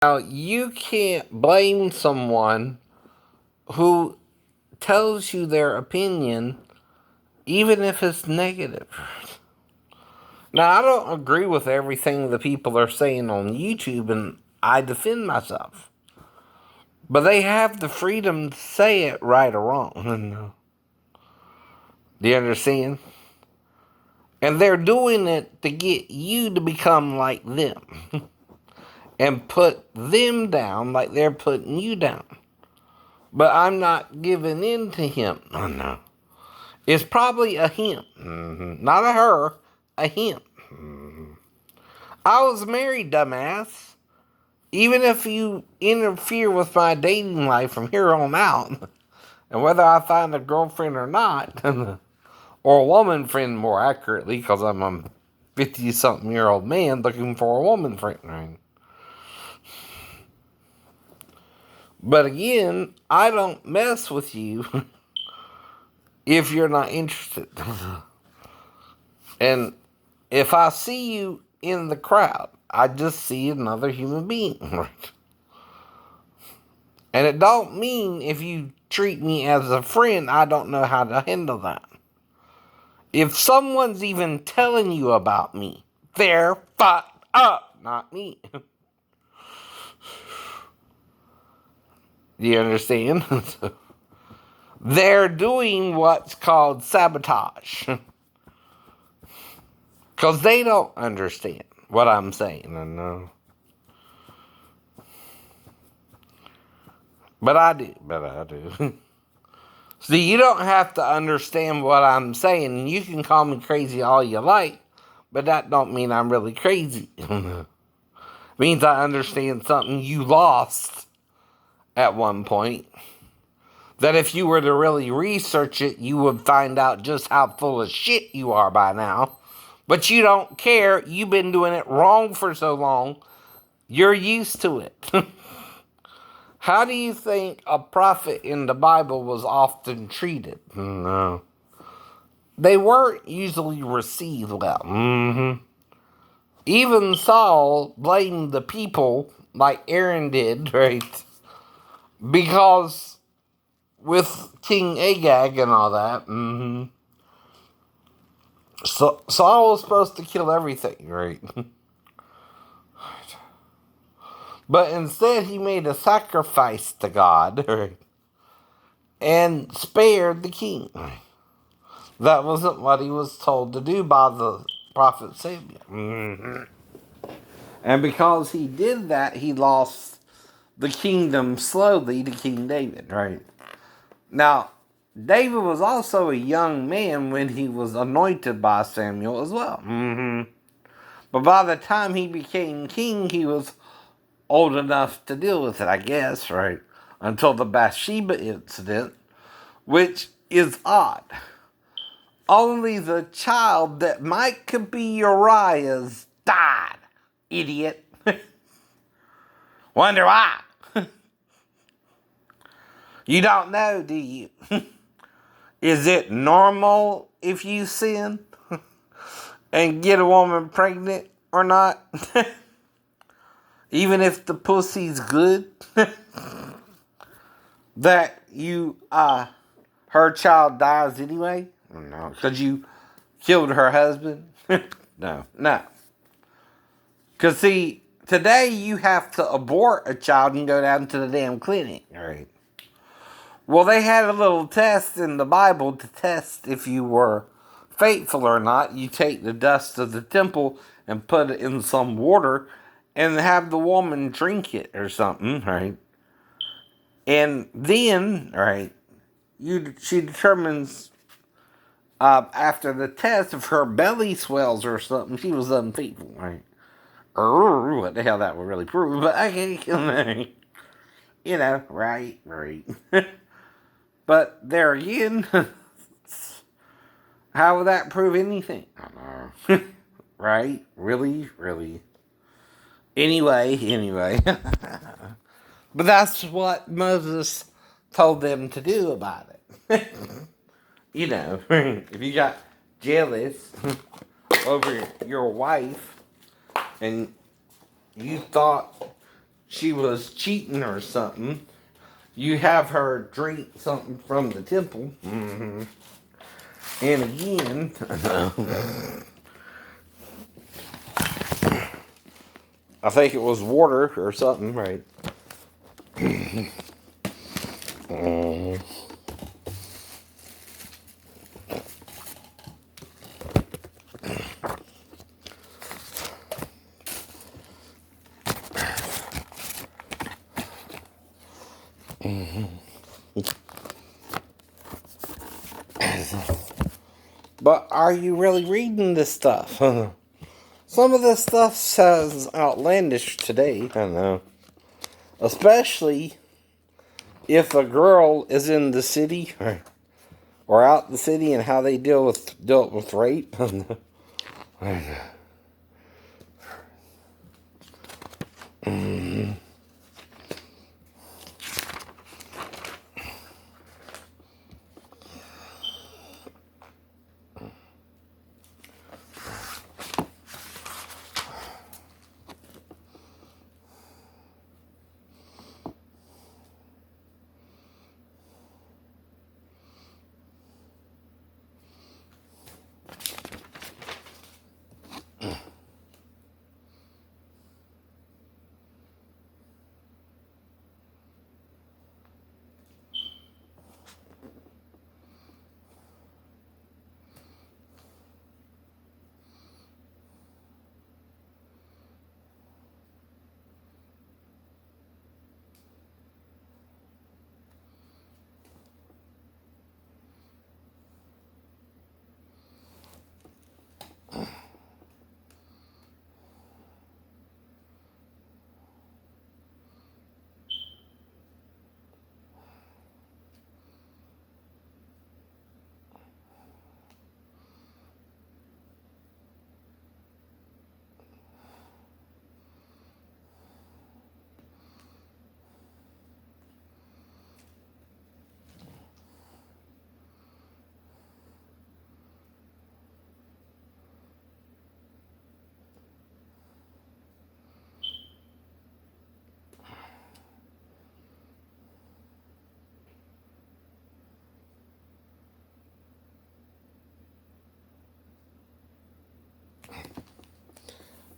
Now, you can't blame someone who tells you their opinion, even if it's negative. Now, I don't agree with everything the people are saying on YouTube, and I defend myself. But they have the freedom to say it right or wrong. Do you understand? And they're doing it to get you to become like them and put them down like they're putting you down. But I'm not giving in to him. Oh, no. It's probably a him. Not a her, a him. I was married, dumbass. Even if you interfere with my dating life from here on out, and whether I find a girlfriend or not, or a woman friend more accurately, because I'm a 50-something-year-old man looking for a woman friend, right? But again, I don't mess with you if you're not interested. And if I see you in the crowd, I just see another human being, right? And it don't mean if you treat me as a friend, I don't know how to handle that. If someone's even telling you about me, they're fucked up, not me. Do you understand? They're doing what's called sabotage. Because they don't understand what I'm saying. But I do. See, you don't have to understand what I'm saying. You can call me crazy all you like, but that don't mean I'm really crazy. It means I understand something you lost at one point. That if you were to really research it, you would find out just how full of shit you are by now. But you don't care. You've been doing it wrong for so long. You're used to it. How do you think a prophet in the Bible was often treated? No. They weren't usually received well. Even Saul blamed the people, like Aaron did, right? Because with King Agag and all that, so Saul was supposed to kill everything, right? But instead, he made a sacrifice to God, right? And spared the king. That wasn't what he was told to do by the prophet Samuel. And because he did that, he lost the kingdom slowly to King David, right? Now, David was also a young man when he was anointed by Samuel as well. But by the time he became king, he was old enough to deal with it, I guess, right? Until the Bathsheba incident, which is odd. Only the child that might could be Uriah's died, idiot. Wonder why? You don't know, do you? Is it normal if you sin and get a woman pregnant or not? Even if the pussy's good? That her child dies anyway? No. Because you killed her husband? No. Because see, today you have to abort a child and go down to the damn clinic. Right. Well, they had a little test in the Bible to test if you were faithful or not. You take the dust of the temple and put it in some water and have the woman drink it or something, right? And then, right, she determines after the test if her belly swells or something, she was unfaithful, right? Or what the hell that would really prove, but okay, you know, right. But there again, how would that prove anything? I don't know. Right? Really. Anyway. But that's what Moses told them to do about it. You know, if you got jealous over your wife and you thought she was cheating or something, you have her drink something from the temple. Mm-hmm. And again, I think it was water or something, right? But are you really reading this stuff? Some of this stuff sounds outlandish today. I don't know. Especially if a girl is in the city or out in the city and how they dealt with rape.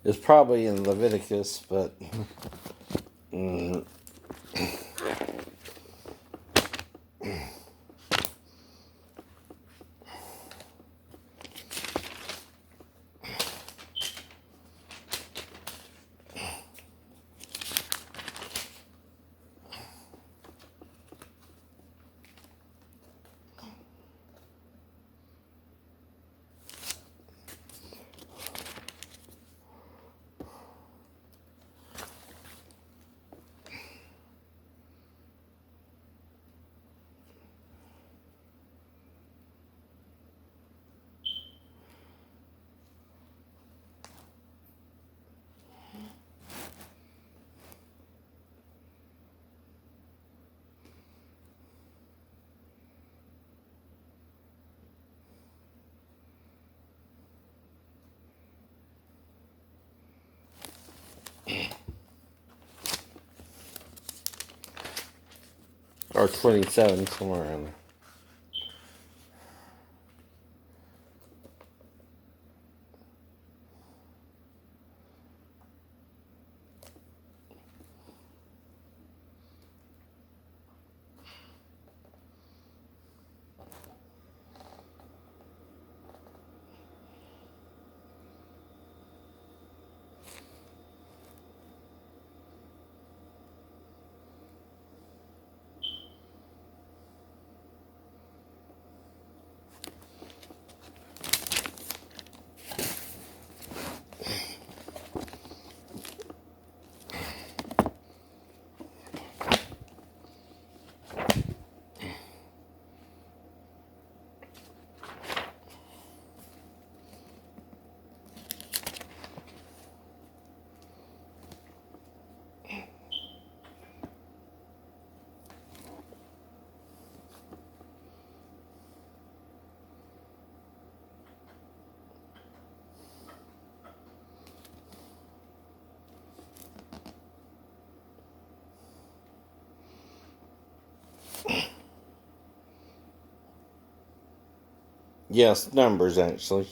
It's probably in Leviticus, but or 27, somewhere around there. Yes, Numbers, actually.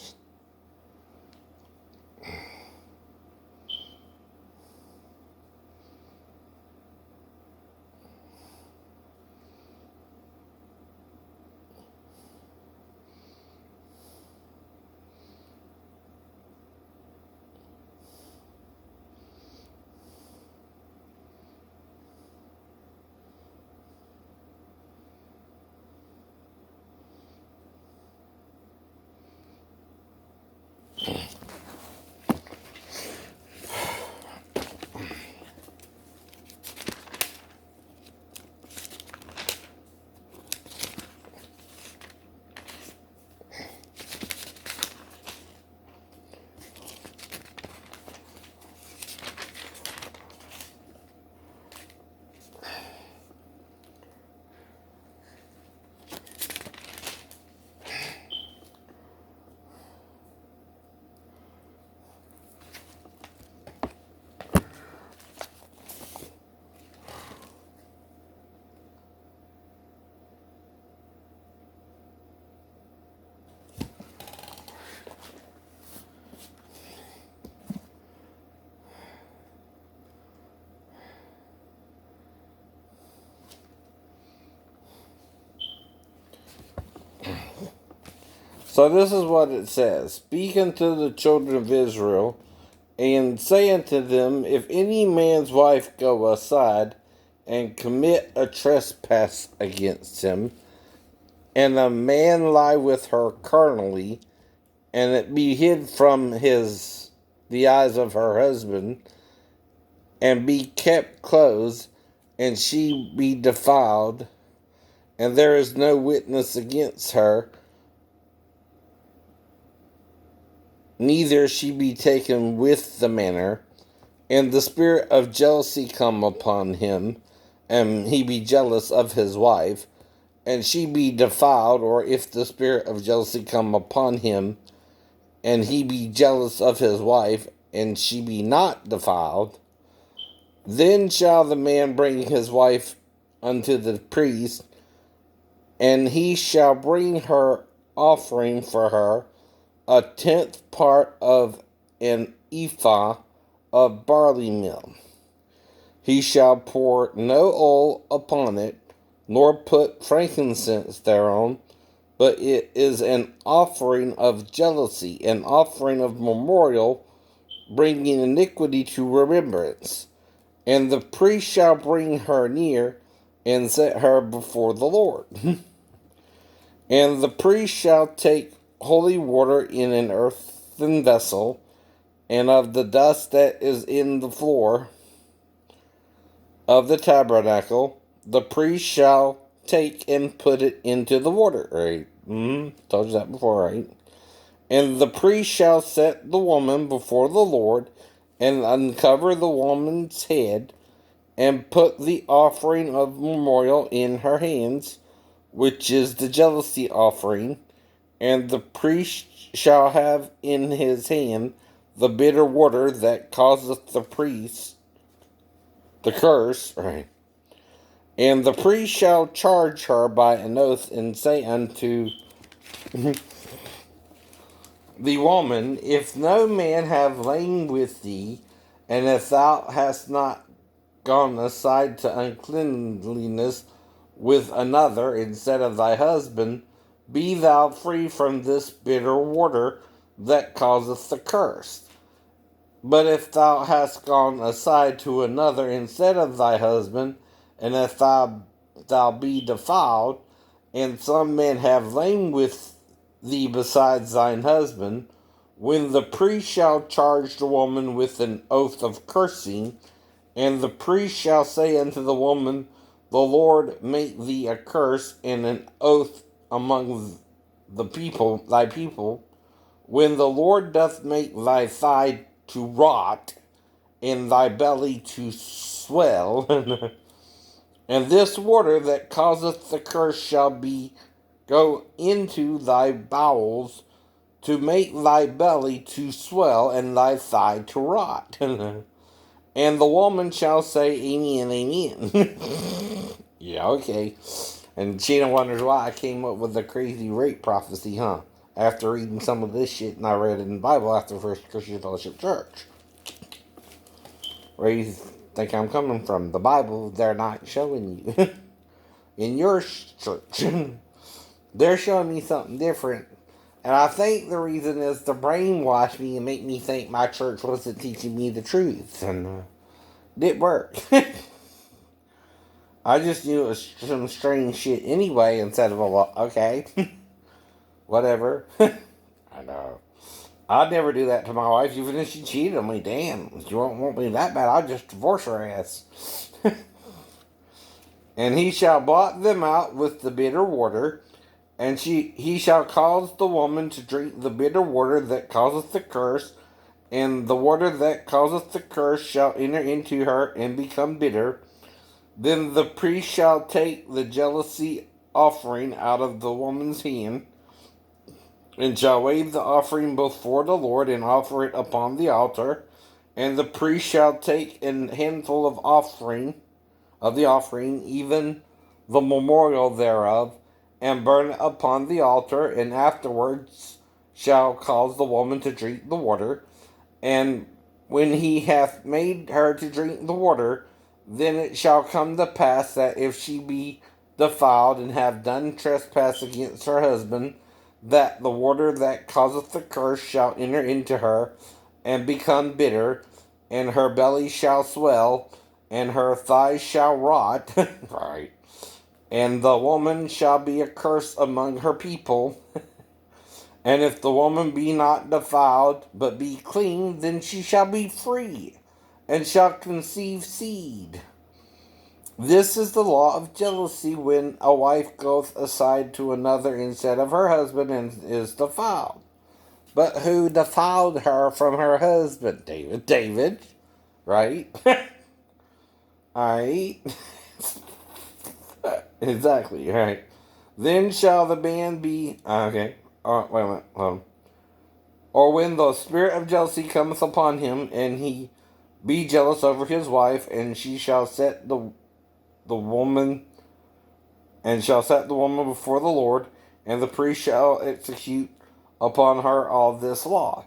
So this is what it says. Speak unto the children of Israel, and say unto them, if any man's wife go aside, and commit a trespass against him, and a man lie with her carnally, and it be hid from the eyes of her husband, and be kept closed, and she be defiled, and there is no witness against her, neither she be taken with the manner, and the spirit of jealousy come upon him, and he be jealous of his wife, and she be defiled, or if the spirit of jealousy come upon him, and he be jealous of his wife, and she be not defiled, then shall the man bring his wife unto the priest, and he shall bring her offering for her, a tenth part of an ephah of barley meal. He shall pour no oil upon it, nor put frankincense thereon, but it is an offering of jealousy, an offering of memorial, bringing iniquity to remembrance. And the priest shall bring her near, and set her before the Lord. And the priest shall take holy water in an earthen vessel, and of the dust that is in the floor of the tabernacle, the priest shall take and put it into the water. Right? Told you that before, right? And the priest shall set the woman before the Lord, and uncover the woman's head, and put the offering of memorial in her hands, which is the jealousy offering. And the priest shall have in his hand the bitter water that causeth the priest the curse, right? And the priest shall charge her by an oath, and say unto the woman, if no man have lain with thee, and if thou hast not gone aside to uncleanliness with another instead of thy husband, be thou free from this bitter water that causeth the curse. But if thou hast gone aside to another instead of thy husband, and if thou be defiled, and some men have lain with thee besides thine husband, when the priest shall charge the woman with an oath of cursing, and the priest shall say unto the woman, the Lord make thee a curse and an oath among the people, thy people, when the Lord doth make thy thigh to rot, and thy belly to swell, and this water that causeth the curse shall be go into thy bowels, to make thy belly to swell and thy thigh to rot. And the woman shall say, amen, amen. Yeah, okay. And Sheena wonders why I came up with the crazy rape prophecy, huh? after reading some of this shit and I read in the Bible after First Christian Fellowship Church. Where you think I'm coming from? The Bible, they're not showing you. In your church, they're showing me something different. And I think the reason is to brainwash me and make me think my church wasn't teaching me the truth. And it didn't work. I just knew it was some strange shit anyway instead of a lot. Okay. Whatever. I know. I'd never do that to my wife, even if she cheated on me. Damn, if you won't be that bad, I'll just divorce her ass. And he shall blot them out with the bitter water, and he shall cause the woman to drink the bitter water that causeth the curse, and the water that causeth the curse shall enter into her and become bitter. Then the priest shall take the jealousy offering out of the woman's hand, and shall wave the offering before the Lord, and offer it upon the altar. And the priest shall take a handful of the offering, even the memorial thereof, and burn it upon the altar, and afterwards shall cause the woman to drink the water. And when he hath made her to drink the water, then it shall come to pass that if she be defiled and have done trespass against her husband, that the water that causeth the curse shall enter into her and become bitter, and her belly shall swell, and her thighs shall rot. Right. And the woman shall be a curse among her people. And if the woman be not defiled, but be clean, then she shall be free, and shall conceive seed. This is the law of jealousy, when a wife goeth aside to another instead of her husband, and is defiled. But who defiled her from her husband? David. David. Right? Alright. Exactly, right. Then shall the man be... Okay. Wait a minute. Or when the spirit of jealousy cometh upon him, and he be jealous over his wife, and she shall set the woman... And shall set the woman before the Lord, and the priest shall execute upon her all this law.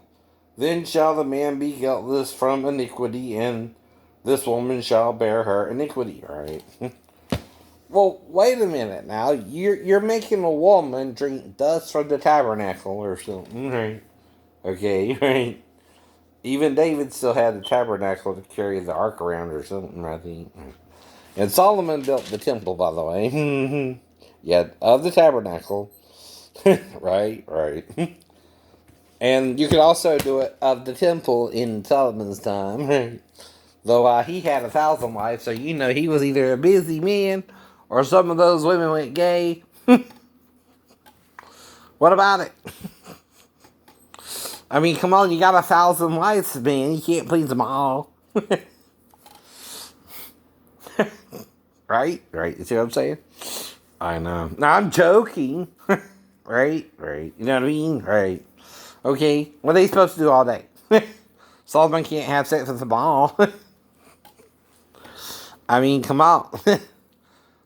Then shall the man be guiltless from iniquity, and this woman shall bear her iniquity. Right? Well, wait a minute now. You're making a woman drink dust from the tabernacle or something, right? Okay, right. Even David still had the tabernacle to carry the ark around or something, I think. And Solomon built the temple, by the way. Yeah, of the tabernacle. Right. And you could also do it of the temple in Solomon's time. Though he had 1,000 wives, so you know he was either a busy man or some of those women went gay. What about it? I mean, come on, you got 1,000 wives, man. You can't please them all. Right? You see what I'm saying? I know. Now, I'm joking. Right? You know what I mean? Right. Okay, what are they supposed to do all day? Solomon can't have sex with them all. I mean, come on.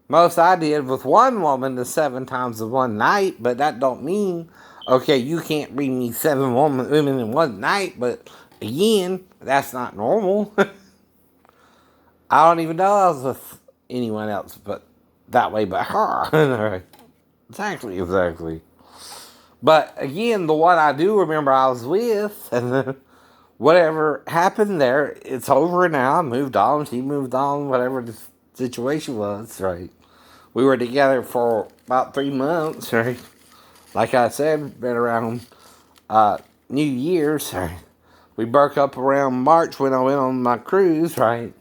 Most I did with one woman is 7 times in one night, but that don't mean, okay, you can't bring me 7 women in one night, but again, that's not normal. I don't even know I was with anyone else but that way but her. Exactly. But again, the one I do remember I was with, and whatever happened there, it's over now. I moved on, she moved on, whatever the situation was, right? We were together for about 3 months, right? Like I said, been around New Year's, right? We broke up around March when I went on my cruise, right?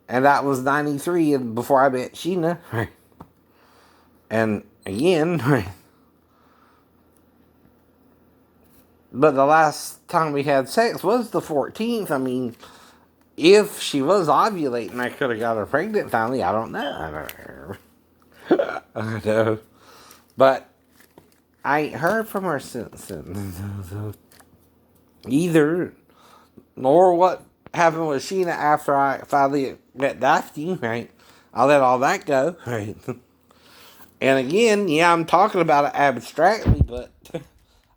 And that was 93, and before I met Sheena, right? And again, right? But the last time we had sex was the 14th. I mean, if she was ovulating, I could have got her pregnant finally. I don't know. I know. But I ain't heard from her since then. Either. Nor what happened with Sheena after I finally met Daphne, right? I'll let all that go, right? And again, yeah, I'm talking about it abstractly, but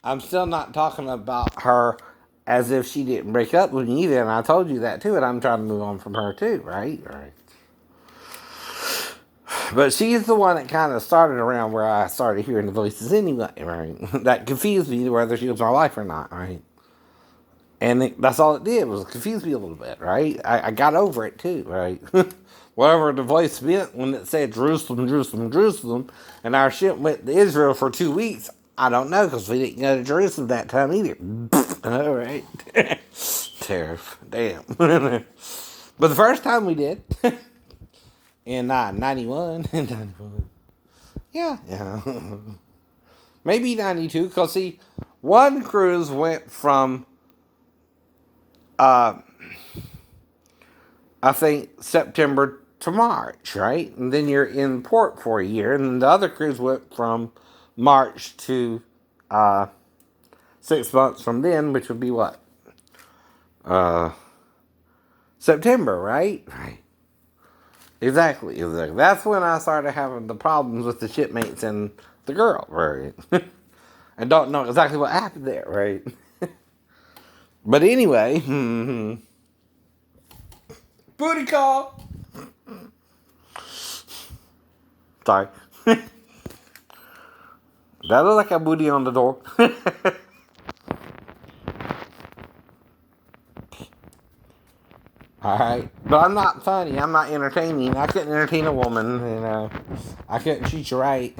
I'm still not talking about her as if she didn't break up with me either, and I told you that too, and I'm trying to move on from her too, right? Right. But she's the one that kind of started around where I started hearing the voices anyway, right? That confused me whether she was my wife or not, right? And that's all it did was confuse me a little bit, right? I got over it too, right? Whatever the voice meant when it said Jerusalem, Jerusalem, Jerusalem, and our ship went to Israel for 2 weeks, I don't know because we didn't go to Jerusalem that time either. All right. Tariff. Damn. But the first time we did, in 91, yeah, yeah. Maybe 92, because see, one cruise went from, uh, I think, September to March, right? And then you're in port for a year. And then the other cruise went from March to 6 months from then, which would be what? Uh, September, right? Right. Exactly, exactly. That's when I started having the problems with the shipmates and the girl, right? I don't know exactly what happened there, right? But anyway, booty call. Sorry. That looked like a booty on the door. Alright. But I'm not funny. I'm not entertaining. I couldn't entertain a woman, you know. I couldn't treat you right.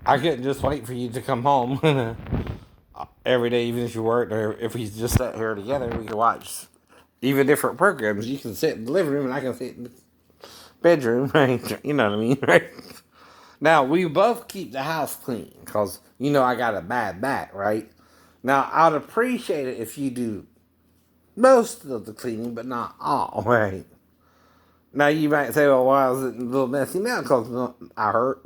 I couldn't just wait for you to come home every day, even if you worked, or if we just sat here together, we could watch even different programs. You can sit in the living room and I can sit in the bedroom, right? You know what I mean, right? Now, we both keep the house clean because, you know, I got a bad back, right? Now, I'd appreciate it if you do most of the cleaning, but not all, right? Now, you might say, well, why is it a little messy now? Because I hurt.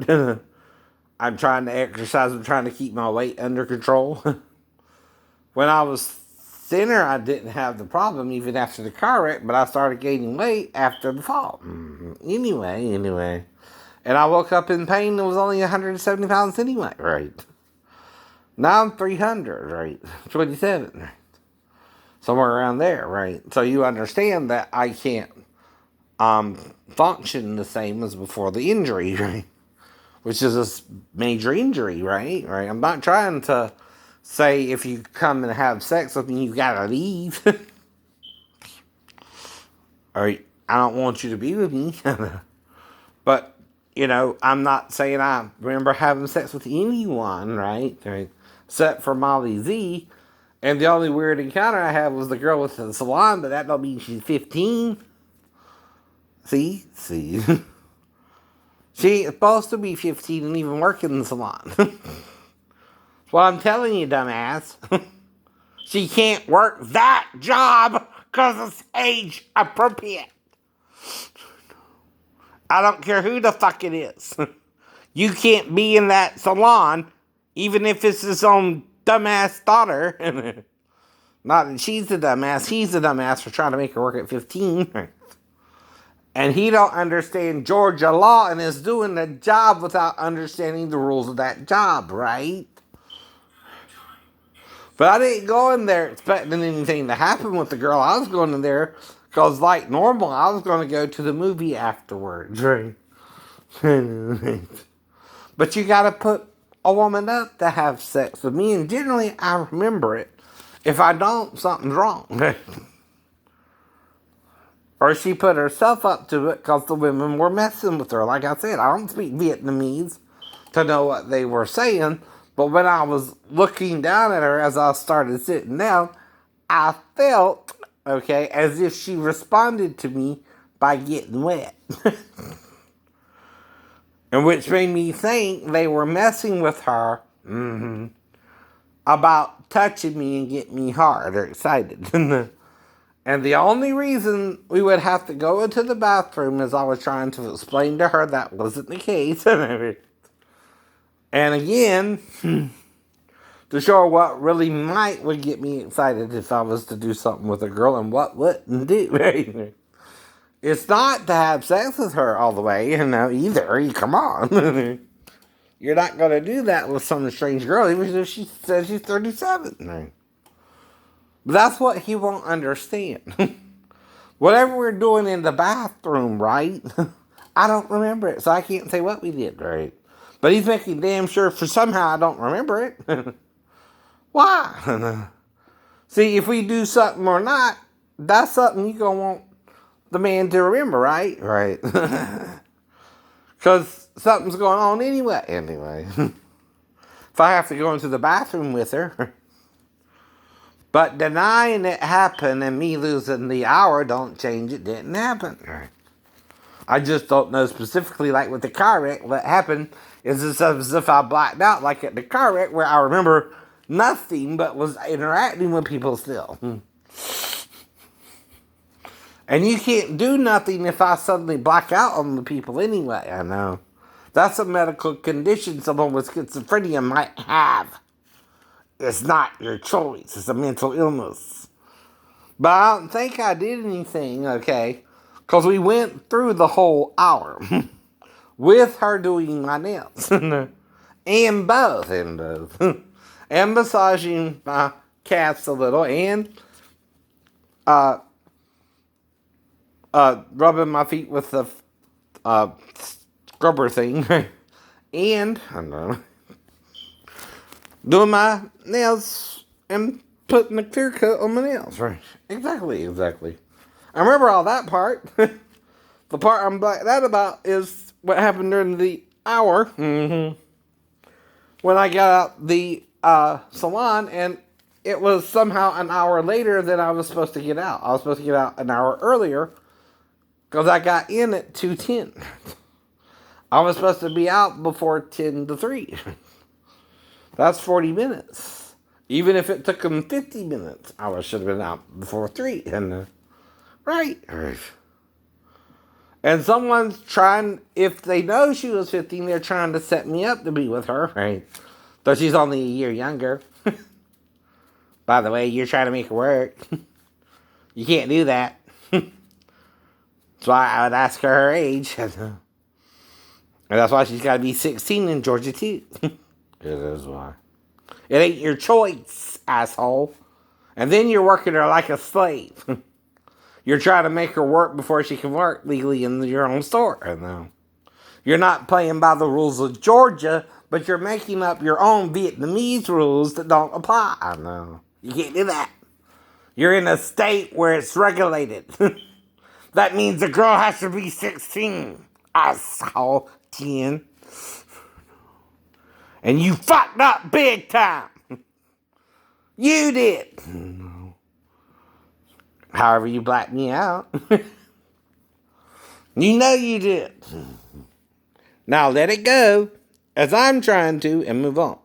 I'm trying to exercise. I'm trying to keep my weight under control. When I was thinner, I didn't have the problem even after the car wreck, but I started gaining weight after the fall. Anyway. And I woke up in pain and was only 170 pounds anyway, right? Now I'm 300, right? 27, right? Somewhere around there, right? So you understand that I can't function the same as before the injury, right? Which is a major injury, right? Right. I'm not trying to say if you come and have sex with me, you gotta leave. Or I don't want you to be with me. But, you know, I'm not saying I remember having sex with anyone, right? Except for Molly Z. And the only weird encounter I had was the girl with the salon, but that don't mean she's 15. See? She is supposed to be 15 and even work in the salon. That's what I'm telling you, dumbass. She can't work that job because it's age appropriate. I don't care who the fuck it is. You can't be in that salon, even if it's his own dumbass daughter. Not that she's the dumbass, he's the dumbass for trying to make her work at 15. And he don't understand Georgia law and is doing the job without understanding the rules of that job, right? But I didn't go in there expecting anything to happen with the girl. I was going in there because, like normal, I was going to go to the movie afterwards, right? But you got to put a woman up to have sex with me, and generally I remember it. If I don't, something's wrong. Or she put herself up to it because the women were messing with her. Like I said, I don't speak Vietnamese to know what they were saying, but when I was looking down at her as I started sitting down, I felt, okay, as if she responded to me by getting wet. And which made me think they were messing with her about touching me and getting me hard or excited. And the only reason we would have to go into the bathroom is I was trying to explain to her that wasn't the case. And again, to show what really would get me excited if I was to do something with a girl and what wouldn't do. Right? It's not to have sex with her all the way, you know, either. Come on. You're not going to do that with some strange girl, even if she says she's 37. Right? But that's what he won't understand. Whatever we're doing in the bathroom, right? I don't remember it, so I can't say what we did, right? But he's making damn sure for somehow I don't remember it. Why? See, if we do something or not, that's something you're going to want the man to remember, right? Right. Because something's going on anyway. If I have to go into the bathroom with her. But denying it happened and me losing the hour don't change it didn't happen. Right. I just don't know specifically, like with the car wreck, what happened is it's as if I blacked out, like at the car wreck, where I remember nothing but was interacting with people still. And you can't do nothing if I suddenly black out on the people anyway, I know. That's a medical condition someone with schizophrenia might have. It's not your choice. It's a mental illness. But I don't think I did anything, okay? Because we went through the whole hour with her doing my nails. and both. And massaging my cats a little. And rubbing my feet with the scrubber thing. And, I don't know, doing my nails and putting the clear coat on my nails. Right. Exactly. I remember all that part. The part I'm blacked out about is what happened during the hour. Mm-hmm. When I got out the salon, and it was somehow an hour later than I was supposed to get out. I was supposed to get out an hour earlier because I got in at 2:10. I was supposed to be out before 10 to 3. That's 40 minutes. Even if it took them 50 minutes, I should have been out before 3. And right. And someone's trying, if they know she was 15, they're trying to set me up to be with her. Right. Though she's only a year younger. By the way, you're trying to make her work. You can't do that. So I would ask her age. And that's why she's got to be 16 in Georgia, too. It is why. It ain't your choice, asshole. And then you're working her like a slave. You're trying to make her work before she can work legally in your own store. I know. You're not playing by the rules of Georgia, but you're making up your own Vietnamese rules that don't apply. I know. You can't do that. You're in a state where it's regulated. That means the girl has to be 16. Asshole. 10. And you fucked up big time. You did. However you blacked me out. You know you did. Now let it go, as I'm trying to, and move on.